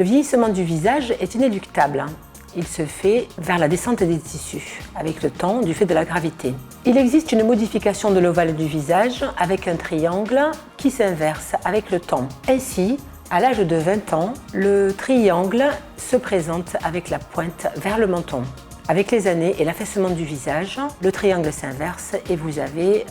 Le vieillissement du visage est inéluctable. Il se fait vers la descente des tissus, avec le temps, du fait de la gravité. Il existe une modification de l'ovale du visage avec un triangle qui s'inverse avec le temps. Ainsi, à l'âge de 20 ans, le triangle se présente avec la pointe vers le menton. Avec les années et l'affaissement du visage, le triangle s'inverse et vous avez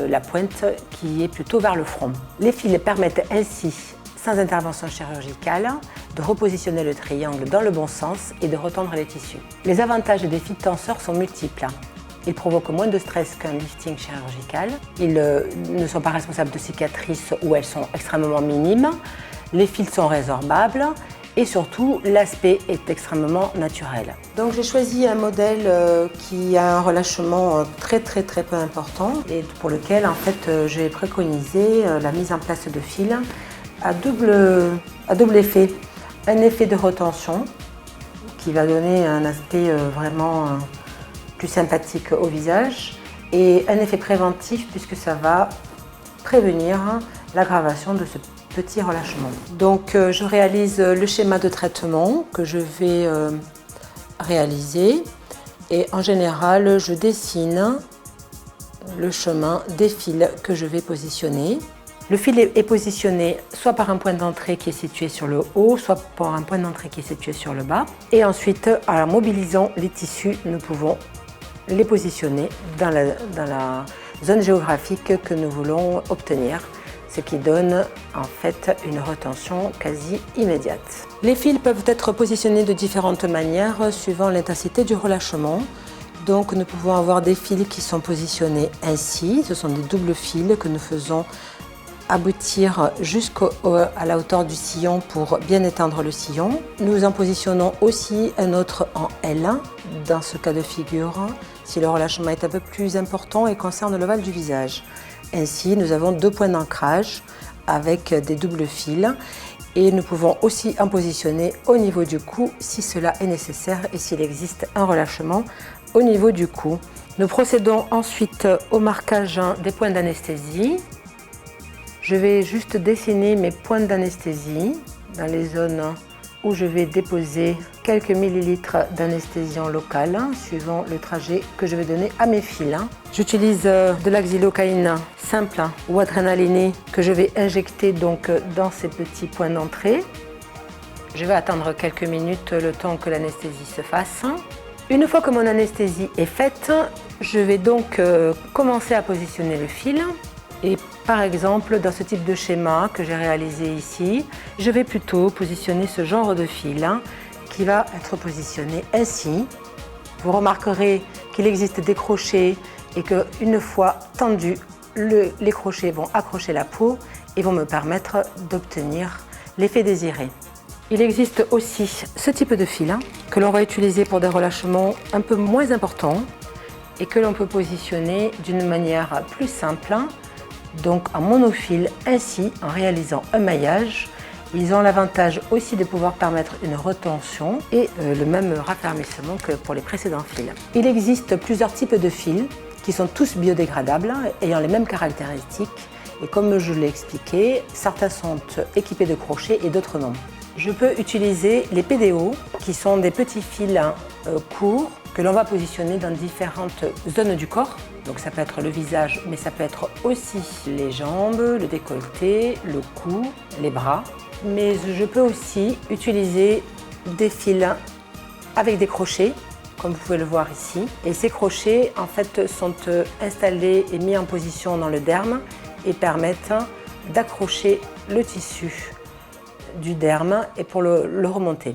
la pointe qui est plutôt vers le front. Les fils permettent ainsi, sans intervention chirurgicale, de repositionner le triangle dans le bon sens et de retendre les tissus. Les avantages des fils tenseurs sont multiples. Ils provoquent moins de stress qu'un lifting chirurgical. Ils ne sont pas responsables de cicatrices où elles sont extrêmement minimes. Les fils sont résorbables et surtout, l'aspect est extrêmement naturel. Donc j'ai choisi un modèle qui a un relâchement très peu important et pour lequel en fait j'ai préconisé la mise en place de fils à double effet. Un effet de retention qui va donner un aspect vraiment plus sympathique au visage et un effet préventif puisque ça va prévenir l'aggravation de ce petit relâchement. Donc je réalise le schéma de traitement que je vais réaliser et en général je dessine le chemin des fils que je vais positionner. Le fil est positionné soit par un point d'entrée qui est situé sur le haut, soit par un point d'entrée qui est situé sur le bas. Et ensuite, en mobilisant les tissus, nous pouvons les positionner dans la zone géographique que nous voulons obtenir, ce qui donne en fait une retention quasi immédiate. Les fils peuvent être positionnés de différentes manières suivant l'intensité du relâchement. Donc nous pouvons avoir des fils qui sont positionnés ainsi, ce sont des doubles fils que nous faisons aboutir jusqu'à la hauteur du sillon pour bien étendre le sillon. Nous en positionnons aussi un autre en L, dans ce cas de figure, si le relâchement est un peu plus important et concerne l'ovale du visage. Ainsi, nous avons deux points d'ancrage avec des doubles fils et nous pouvons aussi en positionner au niveau du cou si cela est nécessaire et s'il existe un relâchement au niveau du cou. Nous procédons ensuite au marquage des points d'anesthésie. Je vais juste dessiner mes points d'anesthésie dans les zones où je vais déposer quelques millilitres d'anesthésiant locale suivant le trajet que je vais donner à mes fils. J'utilise de la xylocaïne simple ou adrénalinée que je vais injecter donc dans ces petits points d'entrée. Je vais attendre quelques minutes le temps que l'anesthésie se fasse. Une fois que mon anesthésie est faite, je vais donc commencer à positionner le fil. Et par exemple, dans ce type de schéma que j'ai réalisé ici, je vais plutôt positionner ce genre de fil qui va être positionné ainsi. Vous remarquerez qu'il existe des crochets et qu'une fois tendus, les crochets vont accrocher la peau et vont me permettre d'obtenir l'effet désiré. Il existe aussi ce type de fil que l'on va utiliser pour des relâchements un peu moins importants et que l'on peut positionner d'une manière plus simple. Donc en monofil, ainsi en réalisant un maillage. Ils ont l'avantage aussi de pouvoir permettre une retention et le même raffermissement que pour les précédents fils. Il existe plusieurs types de fils qui sont tous biodégradables, ayant les mêmes caractéristiques. Et comme je l'ai expliqué, certains sont équipés de crochets et d'autres non. Je peux utiliser les PDO qui sont des petits fils courts que l'on va positionner dans différentes zones du corps. Donc ça peut être le visage, mais ça peut être aussi les jambes, le décolleté, le cou, les bras. Mais je peux aussi utiliser des fils avec des crochets, comme vous pouvez le voir ici. Et ces crochets, en fait, sont installés et mis en position dans le derme et permettent d'accrocher le tissu du derme et pour le remonter.